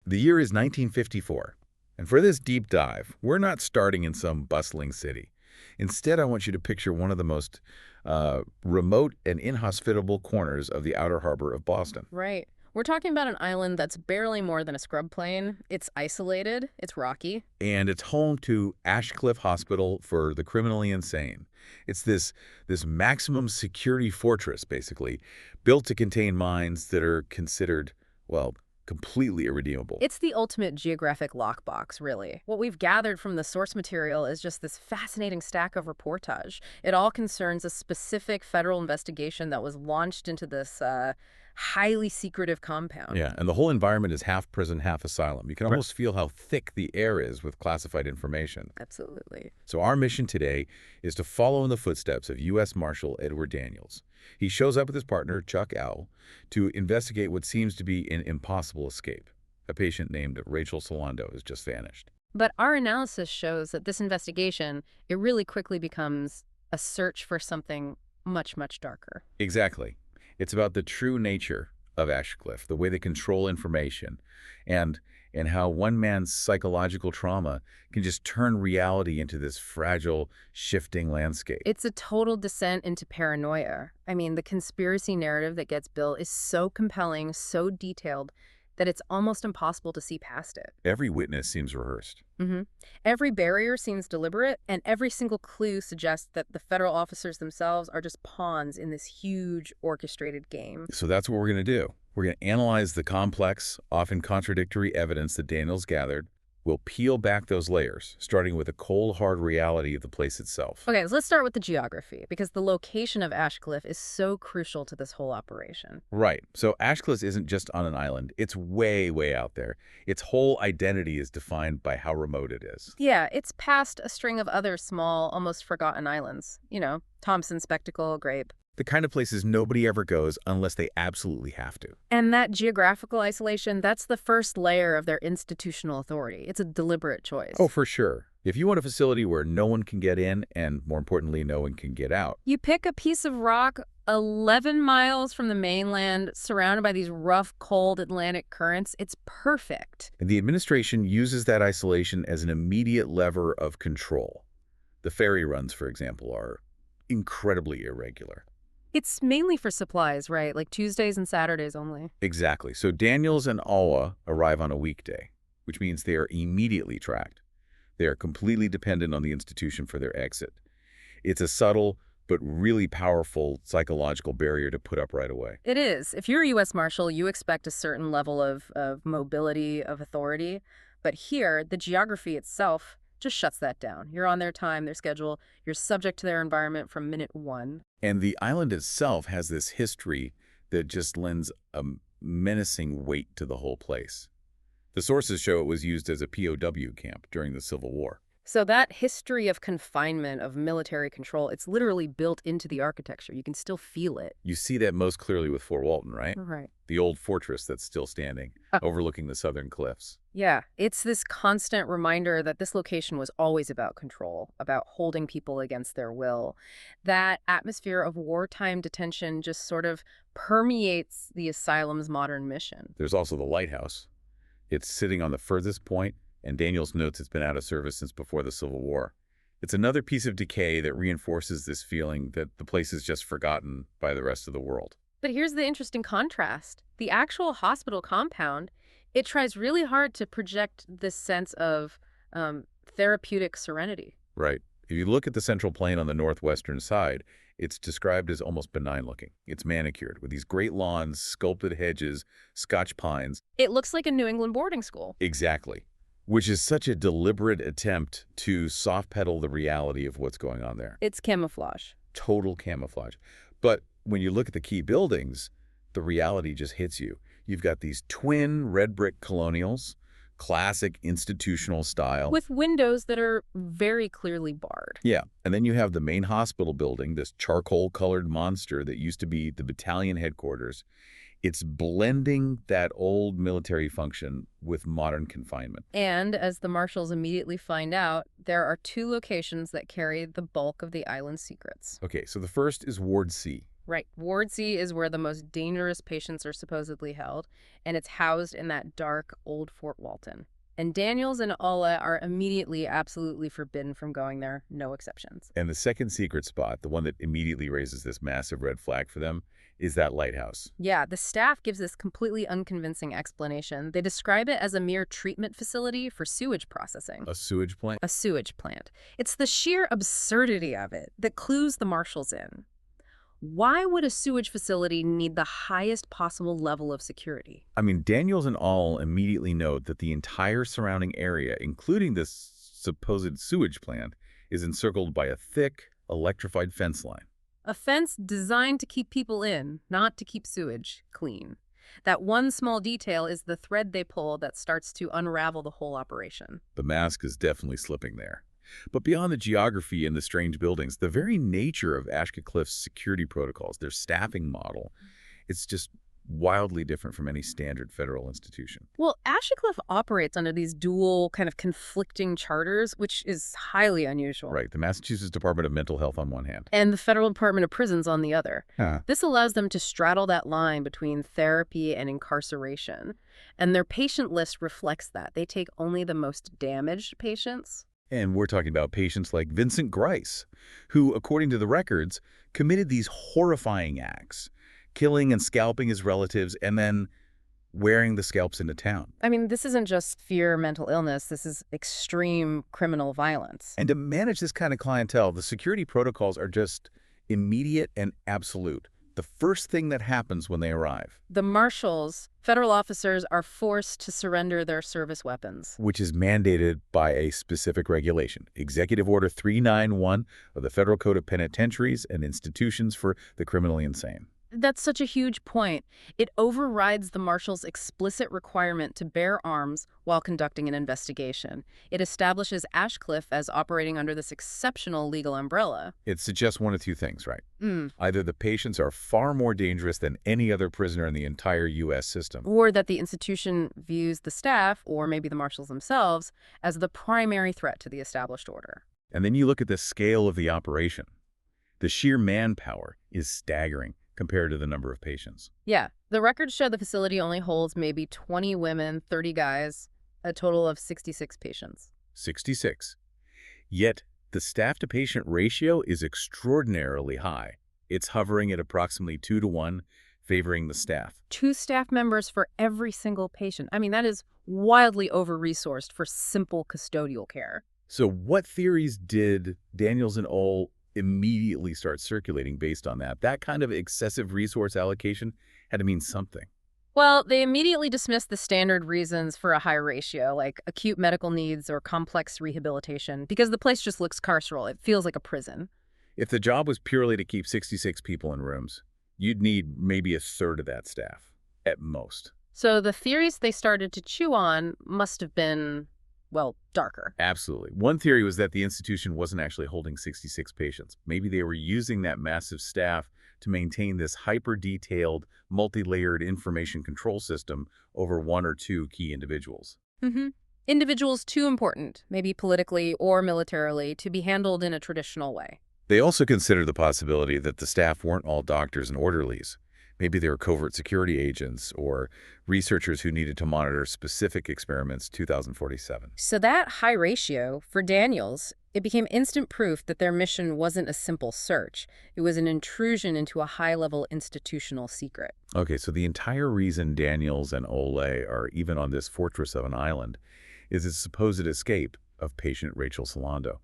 The year is 1954, and for this deep dive, we're not starting in some bustling city. Instead, I want you to picture one of the most remote and inhospitable corners of the outer harbor of Boston. Right. We're talking about an island that's barely more than a scrub plane. It's isolated, it's rocky. And it's home to Ashecliffe Hospital for the criminally insane. It's this maximum security fortress, basically, built to contain minds that are considered, well, completely irredeemable. It's the ultimate geographic lockbox, really. What we've gathered from the source material is just this fascinating stack of reportage. It all concerns a specific federal investigation that was launched into this highly secretive compound. Yeah, and the whole environment is half prison, half asylum. You can almost feel how thick the air is with classified information. Absolutely. So our mission today is to follow in the footsteps of U.S. Marshal Edward Daniels. He shows up with his partner, Chuck Aule, to investigate what seems to be an impossible escape. A patient named Rachel Solando has just vanished. But our analysis shows that this investigation, it really quickly becomes a search for something much, much darker. Exactly. It's about the true nature of Ashecliffe, the way they control information, and how one man's psychological trauma can just turn reality into this fragile, shifting landscape. It's a total descent into paranoia. I mean, the conspiracy narrative that gets built is so compelling, so detailed, that it's almost impossible to see past it. Every witness seems rehearsed. Every barrier seems deliberate, and every single clue suggests that the federal officers themselves are just pawns in this huge orchestrated game. So that's what we're going to do. We're going to analyze the complex, often contradictory evidence that Daniels gathered. We'll peel back those layers, starting with the cold, hard reality of the place itself. Okay, so let's start with the geography, because the location of Ashecliffe is so crucial to this whole operation. Right. So Ashecliffe isn't just on an island. It's way, way out there. Its whole identity is defined by how remote it is. Yeah, it's past a string of other small, almost forgotten islands. You know, Thompson, Spectacle, Grape. The kind of places nobody ever goes unless they absolutely have to. And that geographical isolation, that's the first layer of their institutional authority. It's a deliberate choice. Oh, for sure. If you want a facility where no one can get in and, more importantly, no one can get out. You pick a piece of rock 11 miles from the mainland, surrounded by these rough, cold Atlantic currents. It's perfect. And the administration uses that isolation as an immediate lever of control. The ferry runs, for example, are incredibly irregular. It's mainly for supplies, right? Like Tuesdays and Saturdays only. Exactly. So Daniels and Aule arrive on a weekday, which means they are immediately tracked. They are completely dependent on the institution for their exit. It's a subtle but really powerful psychological barrier to put up right away. It is. If you're a U.S. Marshal, you expect a certain level of mobility, of authority. But here, the geography itself just shuts that down. You're on their time, their schedule. You're subject to their environment from minute one. And the island itself has this history that just lends a menacing weight to the whole place. The sources show it was used as a POW camp during the Civil War. So that history of confinement, of military control, it's literally built into the architecture. You can still feel it. You see that most clearly with Fort Walton, right? Right. The old fortress that's still standing, overlooking the southern cliffs. Yeah, it's this constant reminder that this location was always about control, about holding people against their will. That atmosphere of wartime detention just sort of permeates the asylum's modern mission. There's also the lighthouse. It's sitting on the furthest point, and Daniels notes it's been out of service since before the Civil War. It's another piece of decay that reinforces this feeling that the place is just forgotten by the rest of the world. But here's the interesting contrast. The actual hospital compound, it tries really hard to project this sense of therapeutic serenity. Right. If you look at the central plain on the northwestern side, it's described as almost benign looking. It's manicured with these great lawns, sculpted hedges, Scotch pines. It looks like a New England boarding school. Exactly. Which is such a deliberate attempt to soft pedal the reality of what's going on there. It's camouflage. Total camouflage. But when you look at the key buildings, the reality just hits you. You've got these twin red brick colonials, classic institutional style. With windows that are very clearly barred. Yeah, and then you have the main hospital building, this charcoal-colored monster that used to be the battalion headquarters. It's blending that old military function with modern confinement. And as the marshals immediately find out, there are two locations that carry the bulk of the island's secrets. Okay, so the first is Ward C. Right. Ward C is where the most dangerous patients are supposedly held, and it's housed in that dark, old Fort Walton. And Daniels and Aule are immediately absolutely forbidden from going there, no exceptions. And the second secret spot, the one that immediately raises this massive red flag for them, is that lighthouse. Yeah, the staff gives this completely unconvincing explanation. They describe it as a mere treatment facility for sewage processing. A sewage plant? A sewage plant. It's the sheer absurdity of it that clues the marshals in. Why would a sewage facility need the highest possible level of security? I mean, Daniels and Aule immediately note that the entire surrounding area, including this supposed sewage plant, is encircled by a thick, electrified fence line. A fence designed to keep people in, not to keep sewage clean. That one small detail is the thread they pull that starts to unravel the whole operation. The mask is definitely slipping there. But beyond the geography and the strange buildings, the very nature of Ashecliffe's security protocols, their staffing model, it's just wildly different from any standard federal institution. Well, Ashecliffe operates under these dual kind of conflicting charters, which is highly unusual. Right, the Massachusetts Department of Mental Health on one hand. And the Federal Department of Prisons on the other. Huh. This allows them to straddle that line between therapy and incarceration. And their patient list reflects that. They take only the most damaged patients. And we're talking about patients like Vincent Grice, who, according to the records, committed these horrifying acts, killing and scalping his relatives and then wearing the scalps into town. I mean, this isn't just fear mental illness. This is extreme criminal violence. And to manage this kind of clientele, the security protocols are just immediate and absolute. The first thing that happens when they arrive. The marshals, federal officers, are forced to surrender their service weapons. Which is mandated by a specific regulation, Executive Order 391 of the Federal Code of Penitentiaries and Institutions for the Criminally Insane. That's such a huge point. It overrides the marshal's explicit requirement to bear arms while conducting an investigation. It establishes Ashecliffe as operating under this exceptional legal umbrella. It suggests one of two things, right? Either the patients are far more dangerous than any other prisoner in the entire U.S. system, Or that the institution views the staff, or maybe the marshals themselves, as the primary threat to the established order. and then you look at the scale of the operation. The sheer manpower is staggering compared to the number of patients. Yeah, the records show the facility only holds maybe 20 women, 30 guys, a total of 66 patients. 66. Yet, the staff-to-patient ratio is extraordinarily high. It's hovering at approximately 2-to-1, favoring the staff. 2 staff members for every single patient. I mean, that is wildly over-resourced for simple custodial care. So what theories did Daniels and Aule immediately start circulating based on that? That kind of excessive resource allocation had to mean something. Well, they immediately dismissed the standard reasons for a high ratio, like acute medical needs or complex rehabilitation, because the place just looks carceral. It feels like a prison. If the job was purely to keep 66 people in rooms, you'd need maybe a third of that staff, at most. So the theories they started to chew on must have been, well, darker. Absolutely. One theory was that the institution wasn't actually holding 66 patients. Maybe they were using that massive staff to maintain this hyper-detailed, multi-layered information control system over 1 or 2 key individuals. Individuals too important, maybe politically or militarily, to be handled in a traditional way. They also considered the possibility that the staff weren't all doctors and orderlies. Maybe they were covert security agents or researchers who needed to monitor specific experiments 2047. So that high ratio, for Daniels, it became instant proof that their mission wasn't a simple search. It was an intrusion into a high-level institutional secret. Okay, so the entire reason Daniels and Aule are even on this fortress of an island is its supposed escape of patient Rachel Solando.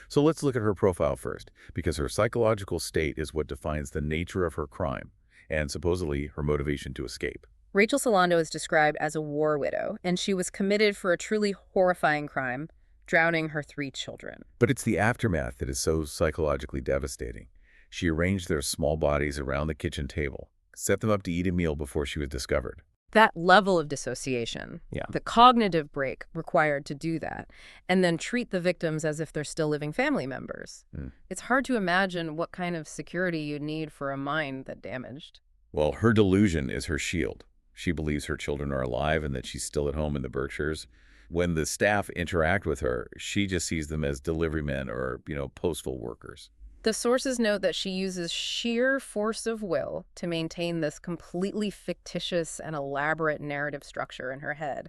So let's look at her profile first, because her psychological state is what defines the nature of her crime and supposedly her motivation to escape. Rachel Solando is described as a war widow, and she was committed for a truly horrifying crime, drowning her 3 children. But it's the aftermath that is so psychologically devastating. She arranged their small bodies around the kitchen table, set them up to eat a meal before she was discovered. That level of dissociation, Yeah. the cognitive break required to do that, and then treat the victims as if they're still living family members. It's hard to imagine what kind of security you'd need for a mind that damaged. Well, her delusion is her shield. She believes her children are alive and that she's still at home in the Berkshires. When the staff interact with her, she just sees them as delivery men or, postal workers. The sources note that she uses sheer force of will to maintain this completely fictitious and elaborate narrative structure in her head.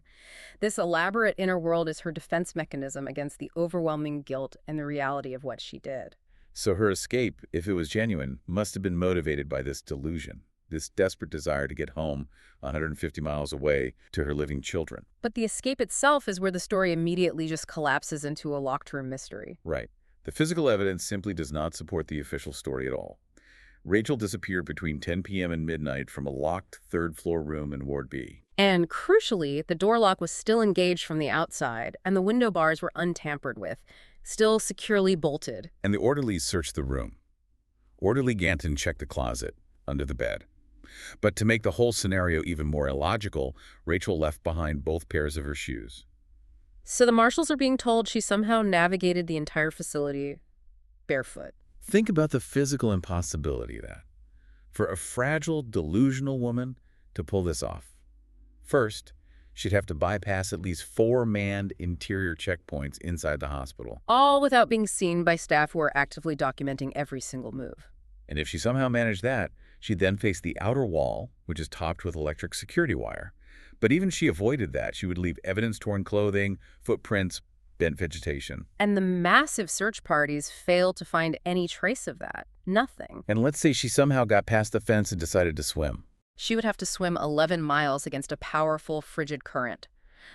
This elaborate inner world is her defense mechanism against the overwhelming guilt and the reality of what she did. So her escape, if it was genuine, must have been motivated by this delusion, this desperate desire to get home 150 miles away to her living children. But the escape itself is where the story immediately just collapses into a locked room mystery. Right. The physical evidence simply does not support the official story at all. Rachel disappeared between 10 p.m. and midnight from a locked third-floor room in Ward B. And crucially, the door lock was still engaged from the outside, and the window bars were untampered with, still securely bolted. And the orderlies searched the room. Orderly Ganton checked the closet, under the bed. But to make the whole scenario even more illogical, Rachel left behind both pairs of her shoes. So the marshals are being told she somehow navigated the entire facility barefoot. Think about the physical impossibility of that. For a fragile, delusional woman to pull this off. First, she'd have to bypass at least 4 manned interior checkpoints inside the hospital. All without being seen by staff who are actively documenting every single move. And if she somehow managed that, she'd then face the outer wall, which is topped with electric security wire. But even she avoided that. She would leave evidence-torn clothing, footprints, bent vegetation. And the massive search parties failed to find any trace of that. Nothing. And let's say she somehow got past the fence and decided to swim. She would have to swim 11 miles against a powerful, frigid current.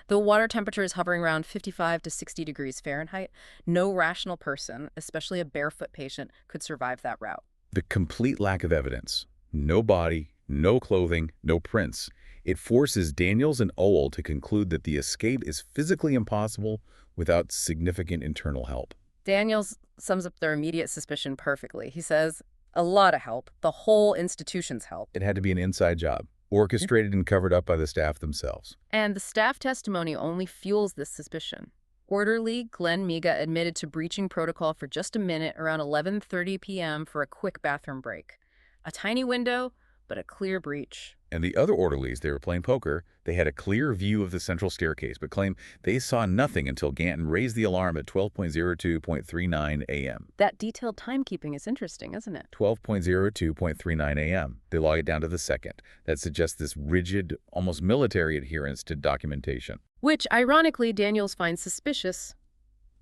The water temperature is hovering around 55 to 60 degrees Fahrenheit. No rational person, especially a barefoot patient, could survive that route. The complete lack of evidence. No body, no clothing, no prints. It forces Daniels and Aule to conclude that the escape is physically impossible without significant internal help. Daniels sums up their immediate suspicion perfectly. He says, a lot of help, the whole institution's help. It had to be an inside job, orchestrated and covered up by the staff themselves. And the staff testimony only fuels this suspicion. Orderly Glenn Miga admitted to breaching protocol for just a minute around 11:30 p.m. for a quick bathroom break. A tiny window, but a clear breach. And the other orderlies, they were playing poker. They had a clear view of the central staircase, but claim they saw nothing until Ganton raised the alarm at 12:02.39 a.m. That detailed timekeeping is interesting, isn't it? 12:02.39 a.m. They log it down to the second. That suggests this rigid, almost military adherence to documentation. Which, ironically, Daniels finds suspicious.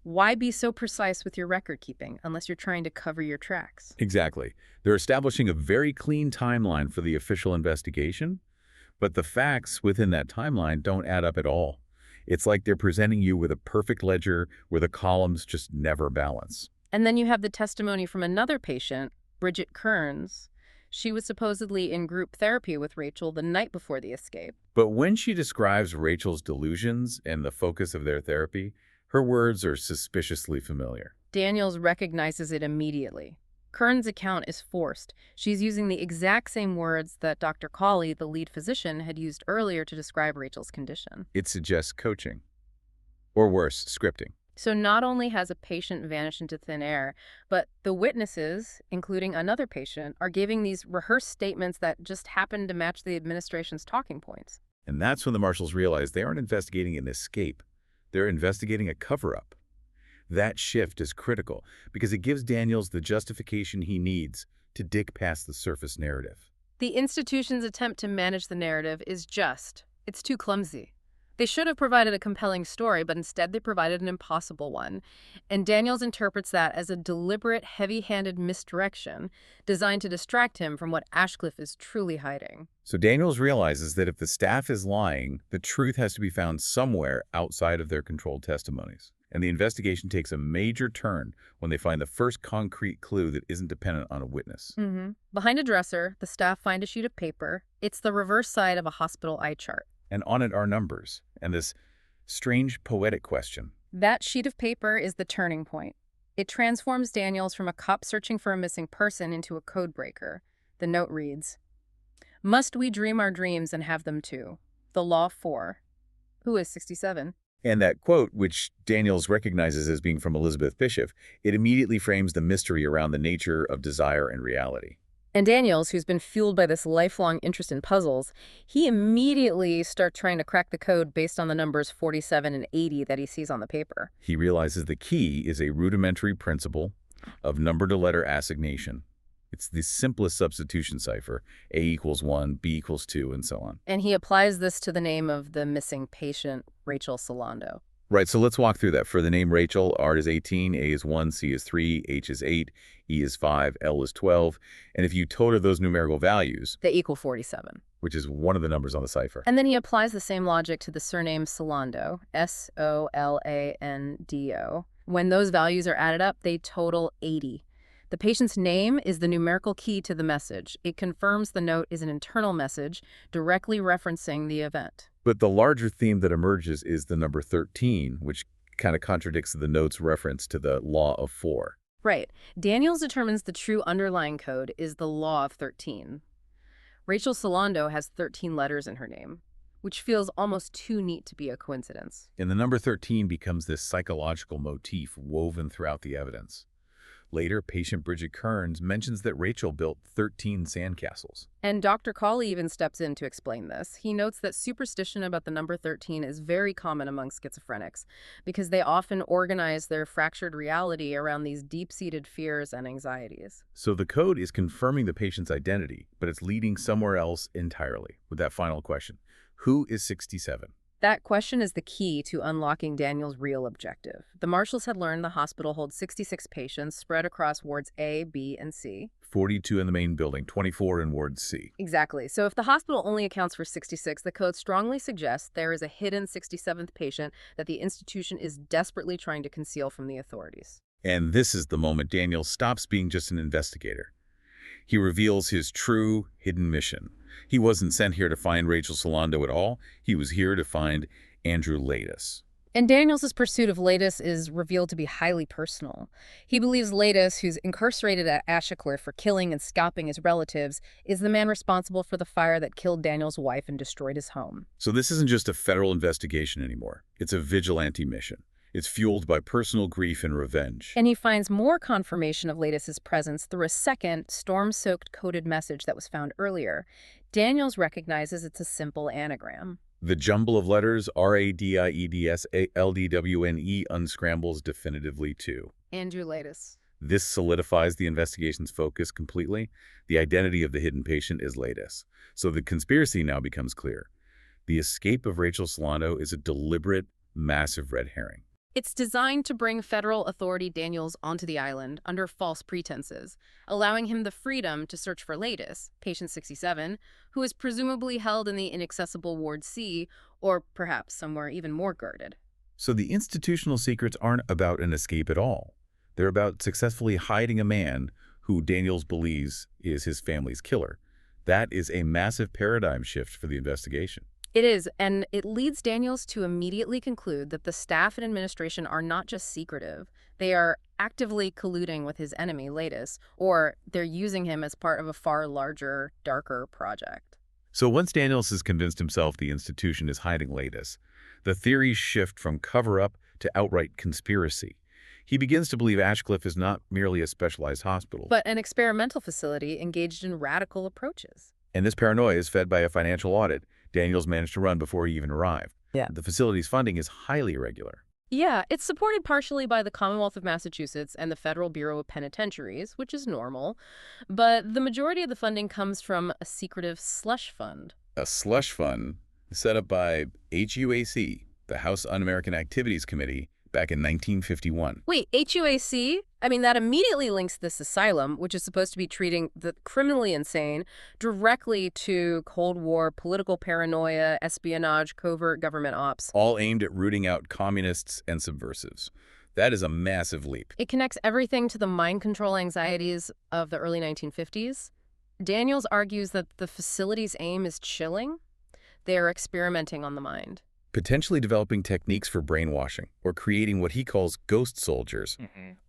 Why be so precise with your record keeping unless you're trying to cover your tracks? Exactly. They're establishing a very clean timeline for the official investigation, but the facts within that timeline don't add up at all. It's like they're presenting you with a perfect ledger where the columns just never balance. And then you have the testimony from another patient, Bridget Kearns. She was supposedly in group therapy with Rachel the night before the escape. But when she describes Rachel's delusions and the focus of their therapy, her words are suspiciously familiar. Daniels recognizes it immediately. Kearns' account is forced. She's using the exact same words that Dr. Cawley, the lead physician, had used earlier to describe Rachel's condition. It suggests coaching. Or worse, scripting. So not only has a patient vanished into thin air, but the witnesses, including another patient, are giving these rehearsed statements that just happen to match the administration's talking points. And that's when the marshals realize they aren't investigating an escape. They're investigating a cover-up. That shift is critical because it gives Daniels the justification he needs to dig past the surface narrative. The institution's attempt to manage the narrative is it's too clumsy. They should have provided a compelling story, but instead they provided an impossible one. And Daniels interprets that as a deliberate, heavy-handed misdirection designed to distract him from what Ashecliffe is truly hiding. So Daniels realizes that if the staff is lying, the truth has to be found somewhere outside of their controlled testimonies. And the investigation takes a major turn when they find the first concrete clue that isn't dependent on a witness. Behind a dresser, the staff find a sheet of paper. It's the reverse side of a hospital eye chart. And on it are numbers and this strange poetic question. That sheet of paper is the turning point. It transforms Daniels from a cop searching for a missing person into a code breaker. The note reads, "Must we dream our dreams and have them too? The law for..." Who is 67? And that quote, which Daniels recognizes as being from Elizabeth Bishop, it immediately frames the mystery around the nature of desire and reality. And Daniels, who's been fueled by this lifelong interest in puzzles, he immediately starts trying to crack the code based on the numbers 47 and 80 that he sees on the paper. He realizes the key is a rudimentary principle, of number-to-letter assignation. It's the simplest substitution cipher, A equals 1, B equals 2, and so on. And he applies this to the name of the missing patient, Rachel Solando. Right, so let's walk through that. For the name Rachel, R is 18, A is 1, C is 3, H is 8, E is 5, L is 12. And if you total those numerical values, They equal 47. which is one of the numbers on the cipher. And then he applies the same logic to the surname Solando, Solando. When those values are added up, they total 80. The patient's name is the numerical key to the message. It confirms the note is an internal message directly referencing the event. But the larger theme that emerges is the number 13, which kind of contradicts the note's reference to the law of 4. Right. Daniels determines the true underlying code is the law of 13. Rachel Solando has 13 letters in her name, which feels almost too neat to be a coincidence. And the number 13 becomes this psychological motif woven throughout the evidence. Later, patient Bridget Kearns mentions that Rachel built 13 sandcastles. And Dr. Cawley even steps in to explain this. He notes that superstition about the number 13 is very common among schizophrenics because they often organize their fractured reality around these deep-seated fears and anxieties. So the code is confirming the patient's identity, but it's leading somewhere else entirely with that final question. Who is 67? That question is the key to unlocking Daniels' real objective. The Marshals had learned the hospital holds 66 patients spread across wards A, B, and C. 42 in the main building, 24 in Ward C. Exactly. So if the hospital only accounts for 66, the code strongly suggests there is a hidden 67th patient that the institution is desperately trying to conceal from the authorities. And this is the moment Daniels stops being just an investigator. He reveals his true, hidden mission. He wasn't sent here to find Rachel Solando at all. He was here to find Andrew Latus. And Daniels' pursuit of Latus is revealed to be highly personal. He believes Latus, who's incarcerated at Ashecliffe for killing and scalping his relatives, is the man responsible for the fire that killed Daniels' wife and destroyed his home. So this isn't just a federal investigation anymore. It's a vigilante mission. It's fueled by personal grief and revenge. And he finds more confirmation of Latus's presence through a second, storm-soaked coded message that was found earlier. Daniels recognizes it's a simple anagram. The jumble of letters RADIEDSALDWNE unscrambles definitively too. Andrew Latus. This solidifies the investigation's focus completely. The identity of the hidden patient is Latus. So the conspiracy now becomes clear. The escape of Rachel Solando is a deliberate, massive red herring. It's designed to bring federal authority Daniels onto the island under false pretenses, allowing him the freedom to search for Latus, patient 67, who is presumably held in the inaccessible Ward C, or perhaps somewhere even more guarded. So the institutional secrets aren't about an escape at all. They're about successfully hiding a man who Daniels believes is his family's killer. That is a massive paradigm shift for the investigation. It is, and it leads Daniels to immediately conclude that the staff and administration are not just secretive. They are actively colluding with his enemy, Latus, or they're using him as part of a far larger, darker project. So once Daniels has convinced himself the institution is hiding Latus, the theories shift from cover-up to outright conspiracy. He begins to believe Ashecliffe is not merely a specialized hospital, But an experimental facility engaged in radical approaches. and this paranoia is fed by a financial audit Daniels managed to run before he even arrived. Yeah. The facility's funding is highly irregular. Yeah, it's supported partially by the Commonwealth of Massachusetts and the Federal Bureau of Penitentiaries, which is normal, but the majority of the funding comes from a secretive slush fund. A slush fund set up by HUAC, the House Un-American Activities Committee, back in 1951. Wait, HUAC? I mean, that immediately links this asylum, which is supposed to be treating the criminally insane, directly to Cold War political paranoia, espionage, covert government ops. All aimed at rooting out communists and subversives. That is a massive leap. It connects everything to the mind control anxieties of the early 1950s. Daniels argues that the facility's aim is chilling. They are experimenting on the mind. Potentially developing techniques for brainwashing, or creating what he calls ghost soldiers,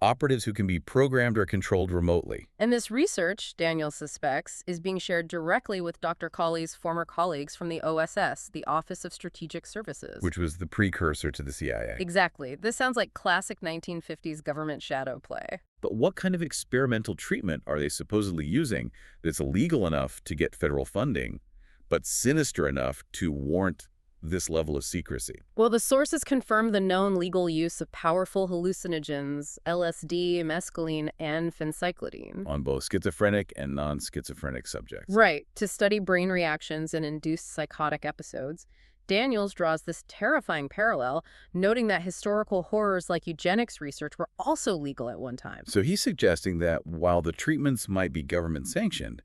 operatives who can be programmed or controlled remotely. And this research, Daniels suspects, is being shared directly with Dr. Cawley's former colleagues from the OSS, the Office of Strategic Services. Which was the precursor to the CIA. Exactly. This sounds like classic 1950s government shadow play. But what kind of experimental treatment are they supposedly using that's illegal enough to get federal funding, but sinister enough to warrant this level of secrecy? Well, the sources confirm the known legal use of powerful hallucinogens, LSD, mescaline, and phencyclidine. On both schizophrenic and non-schizophrenic subjects. Right, to study brain reactions and induce psychotic episodes. Daniels draws this terrifying parallel, noting that historical horrors like eugenics research were also legal at one time. So he's suggesting that while the treatments might be government-sanctioned,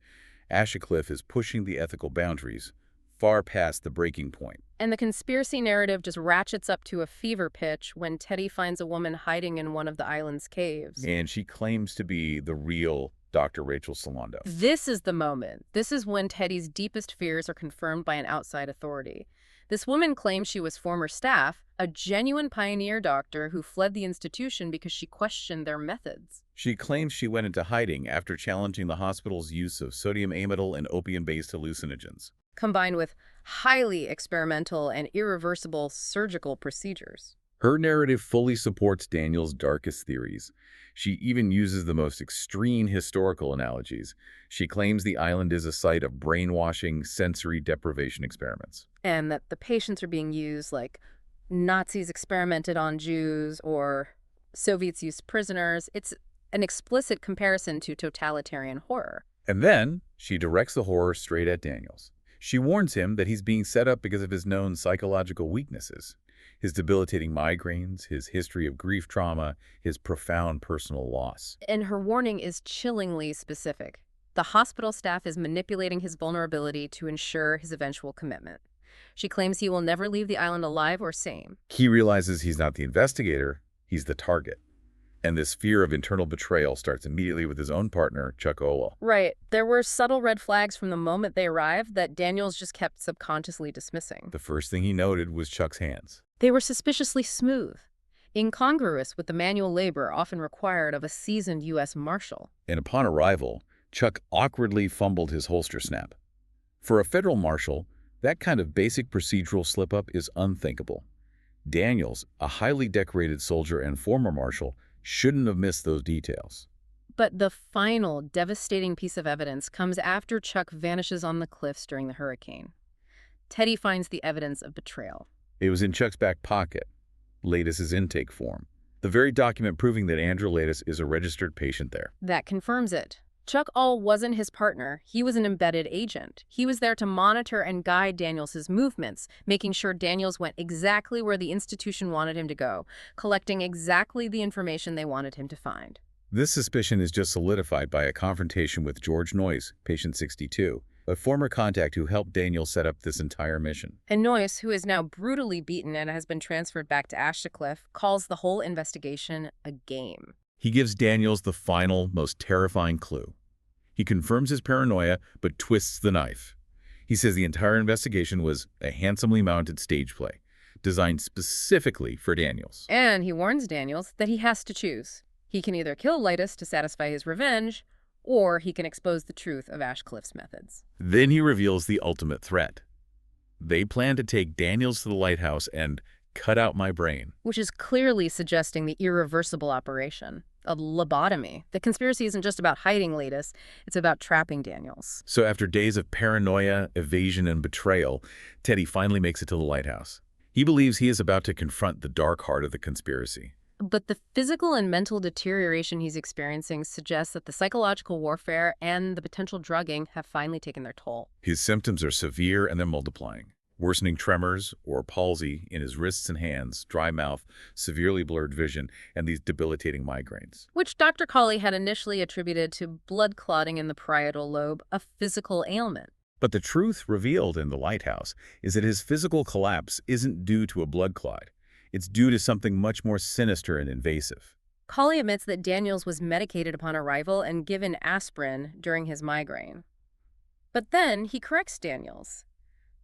Ashecliffe is pushing the ethical boundaries far past the breaking point. And the conspiracy narrative just ratchets up to a fever pitch when Teddy finds a woman hiding in one of the island's caves. And she claims to be the real Dr. Rachel Solando. This is the moment. This is when Teddy's deepest fears are confirmed by an outside authority. This woman claims she was former staff, a genuine pioneer doctor who fled the institution because she questioned their methods. She claims she went into hiding after challenging the hospital's use of sodium amytal and opium-based hallucinogens, Combined with highly experimental and irreversible surgical procedures. Her narrative fully supports Daniels' darkest theories. She even uses the most extreme historical analogies. She claims the island is a site of brainwashing, sensory deprivation experiments. And that the patients are being used like Nazis experimented on Jews or Soviets used prisoners. It's an explicit comparison to totalitarian horror. And then she directs the horror straight at Daniels. She warns him that he's being set up because of his known psychological weaknesses. His debilitating migraines, his history of grief trauma, his profound personal loss. And her warning is chillingly specific. The hospital staff is manipulating his vulnerability to ensure his eventual commitment. She claims he will never leave the island alive or sane. He realizes he's not the investigator, he's the target. And this fear of internal betrayal starts immediately with his own partner, Chuck Aule. Right. There were subtle red flags from the moment they arrived that Daniels just kept subconsciously dismissing. The first thing he noted was Chuck's hands. They were suspiciously smooth, incongruous with the manual labor often required of a seasoned U.S. Marshal. And upon arrival, Chuck awkwardly fumbled his holster snap. For a federal marshal, that kind of basic procedural slip-up is unthinkable. Daniels, a highly decorated soldier and former marshal, shouldn't have missed those details. But the final devastating piece of evidence comes after Chuck vanishes on the cliffs during the hurricane. Teddy finds the evidence of betrayal. It was in Chuck's back pocket, Latus's intake form, the very document proving that Andrew Latus is a registered patient there. That confirms it. Chuck Aule wasn't his partner. He was an embedded agent. He was there to monitor and guide Daniels' movements, making sure Daniels went exactly where the institution wanted him to go, collecting exactly the information they wanted him to find. This suspicion is just solidified by a confrontation with George Noyes, patient 62, a former contact who helped Daniel set up this entire mission. And Noyes, who is now brutally beaten and has been transferred back to Ashecliffe, calls the whole investigation a game. He gives Daniels the final, most terrifying clue. He confirms his paranoia, but twists the knife. He says the entire investigation was a handsomely mounted stage play, designed specifically for Daniels. And he warns Daniels that he has to choose. He can either kill Latus to satisfy his revenge, or he can expose the truth of Ashecliffe's methods. Then he reveals the ultimate threat. They plan to take Daniels to the lighthouse and cut out my brain. Which is clearly suggesting the irreversible operation, a lobotomy. The conspiracy isn't just about hiding Latus, it's about trapping Daniels. So after days of paranoia, evasion, and betrayal, Teddy finally makes it to the lighthouse. He believes he is about to confront the dark heart of the conspiracy. But the physical and mental deterioration he's experiencing suggests that the psychological warfare and the potential drugging have finally taken their toll. His symptoms are severe and they're multiplying. Worsening tremors or palsy in his wrists and hands, dry mouth, severely blurred vision, and these debilitating migraines. Which Dr. Cawley had initially attributed to blood clotting in the parietal lobe, a physical ailment. But the truth revealed in the lighthouse is that his physical collapse isn't due to a blood clot. It's due to something much more sinister and invasive. Cawley admits that Daniels was medicated upon arrival and given aspirin during his migraine. But then he corrects Daniels.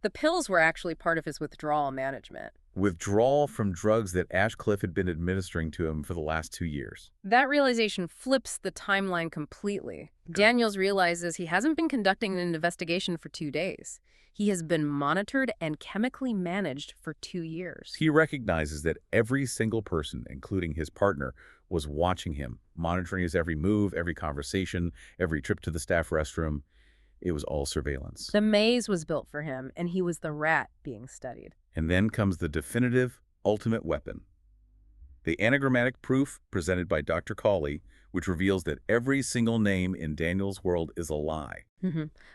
The pills were actually part of his withdrawal management. Withdrawal from drugs that Ashecliffe had been administering to him for the last 2 years. That realization flips the timeline completely. Daniels realizes he hasn't been conducting an investigation for 2 days. He has been monitored and chemically managed for 2 years. He recognizes that every single person, including his partner, was watching him, monitoring his every move, every conversation, every trip to the staff restroom. It was all surveillance. The maze was built for him, and he was the rat being studied. And then comes the definitive, ultimate weapon. The anagrammatic proof presented by Dr. Cawley, which reveals that every single name in Daniels' world is a lie.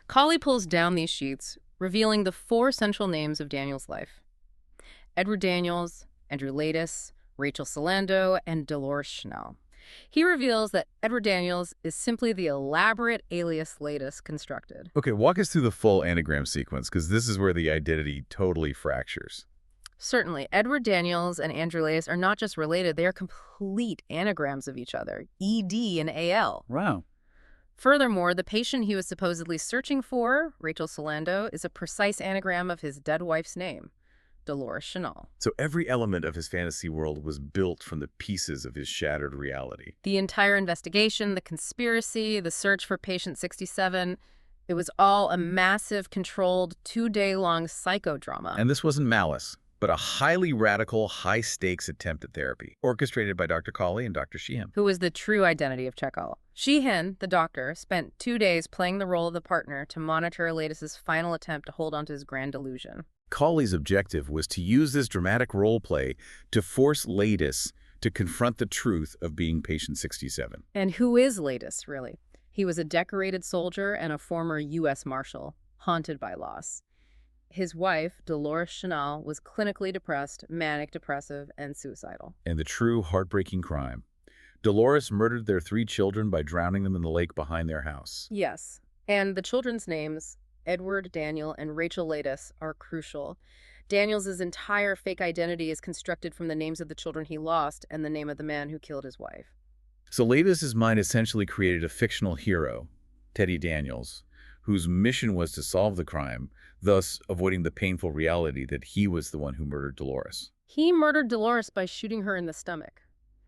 Cawley pulls down these sheets, revealing the 4 central names of Daniels' life: Edward Daniels, Andrew Laetus, Rachel Solando, and Dolores Schnell. He reveals that Edward Daniels is simply the elaborate alias Laetus constructed. Okay, walk us through the full anagram sequence, because this is where the identity totally fractures. Certainly, Edward Daniels and Andrew Laetus are not just related, they are complete anagrams of each other, ED and AL. Wow. Furthermore, the patient he was supposedly searching for, Rachel Solando, is a precise anagram of his dead wife's name, Dolores Schnell. So every element of his fantasy world was built from the pieces of his shattered reality. The entire investigation, the conspiracy, the search for patient 67, it was all a massive, controlled, 2-day-long psychodrama. And this wasn't malice, but a highly radical, high-stakes attempt at therapy, orchestrated by Dr. Cawley and Dr. Sheehan. Who was the true identity of Chekhov. Sheehan, the doctor, spent 2 days playing the role of the partner to monitor Laetus's final attempt to hold on to his grand delusion. Cawley's objective was to use this dramatic role play to force Laetus to confront the truth of being patient 67. And who is Laetus, really? He was a decorated soldier and a former U.S. Marshal, haunted by loss. His wife, Dolores Schnell, was clinically depressed, manic depressive, and suicidal. And the true heartbreaking crime. Dolores murdered their 3 children by drowning them in the lake behind their house. Yes, and the children's names, Edward, Daniel, and Rachel Laetus, are crucial. Daniels' entire fake identity is constructed from the names of the children he lost and the name of the man who killed his wife. So Laetus's mind essentially created a fictional hero, Teddy Daniels, whose mission was to solve the crime, thus avoiding the painful reality that he was the one who murdered Dolores. He murdered Dolores by shooting her in the stomach,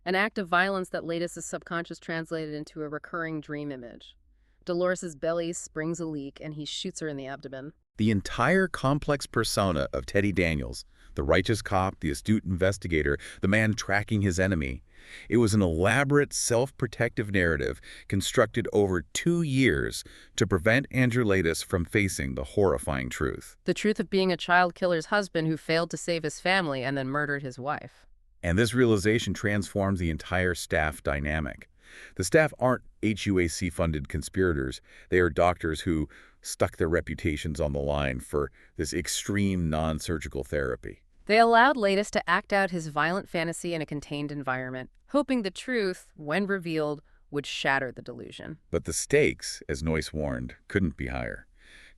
an act of violence that Laetus' subconscious translated into a recurring dream image. Dolores' belly springs a leak, and he shoots her in the abdomen. The entire complex persona of Teddy Daniels, the righteous cop, the astute investigator, the man tracking his enemy, it was an elaborate, self-protective narrative constructed over 2 years to prevent Andrew Laetus from facing the horrifying truth. The truth of being a child killer's husband who failed to save his family and then murdered his wife. And this realization transforms the entire staff dynamic. The staff aren't HUAC-funded conspirators. They are doctors who stuck their reputations on the line for this extreme non-surgical therapy. They allowed Laetus to act out his violent fantasy in a contained environment, hoping the truth, when revealed, would shatter the delusion. But the stakes, as Noyce warned, couldn't be higher.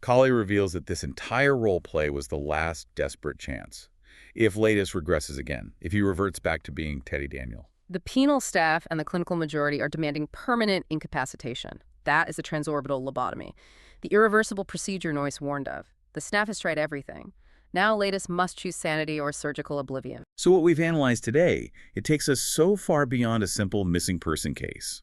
Cawley reveals that this entire role play was the last desperate chance. If Laetus regresses again, if he reverts back to being Teddy Daniel. The penal staff and the clinical majority are demanding permanent incapacitation. That is a transorbital lobotomy, the irreversible procedure Noyce warned of. The staff has tried everything. Now Laetus must choose sanity or surgical oblivion. So what we've analyzed today, it takes us so far beyond a simple missing person case.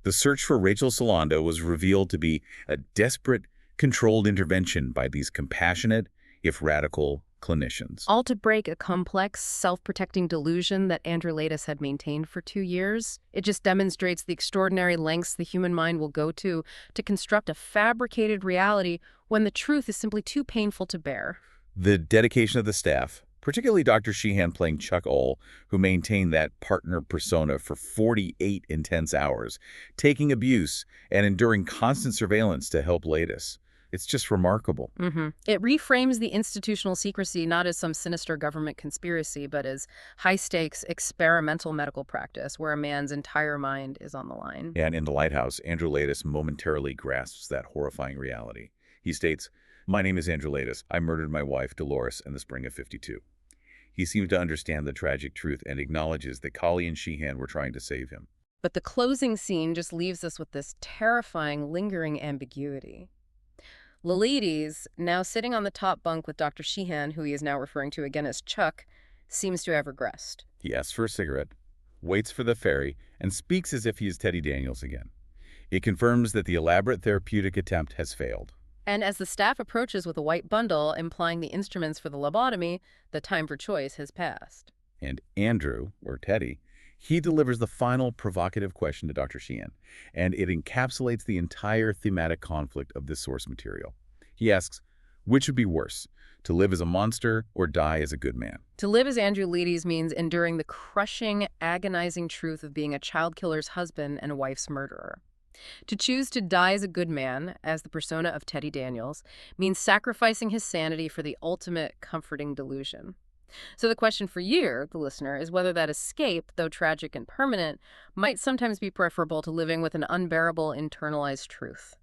The search for Rachel Solando was revealed to be a desperate, controlled intervention by these compassionate, if radical, clinicians. All to break a complex, self-protecting delusion that Andrew Laetus had maintained for 2 years. It just demonstrates the extraordinary lengths the human mind will go to construct a fabricated reality when the truth is simply too painful to bear. The dedication of the staff, particularly Dr. Sheehan playing Chuck Aule, who maintained that partner persona for 48 intense hours, taking abuse and enduring constant surveillance to help Laetus. It's just remarkable. It reframes the institutional secrecy not as some sinister government conspiracy, but as high-stakes experimental medical practice where a man's entire mind is on the line. And in The Lighthouse, Andrew Laetus momentarily grasps that horrifying reality. He states, "My name is Andrew Laetus. I murdered my wife, Dolores, in the spring of '52. He seems to understand the tragic truth and acknowledges that Cawley and Sheehan were trying to save him. But the closing scene just leaves us with this terrifying, lingering ambiguity. Lelides, now sitting on the top bunk with Dr. Sheehan, who he is now referring to again as Chuck, seems to have regressed. He asks for a cigarette, waits for the ferry, and speaks as if he is Teddy Daniels again. It confirms that the elaborate therapeutic attempt has failed. And as the staff approaches with a white bundle implying the instruments for the lobotomy, the time for choice has passed. And Andrew, or Teddy, He delivers the final provocative question to Dr. Sheehan, and it encapsulates the entire thematic conflict of this source material. He asks, which would be worse, to live as a monster or die as a good man? To live as Andrew Leides means enduring the crushing, agonizing truth of being a child killer's husband and a wife's murderer. To choose to die as a good man, as the persona of Teddy Daniels, means sacrificing his sanity for the ultimate comforting delusion. So the question for you, the listener, is whether that escape, though tragic and permanent, might sometimes be preferable to living with an unbearable internalized truth.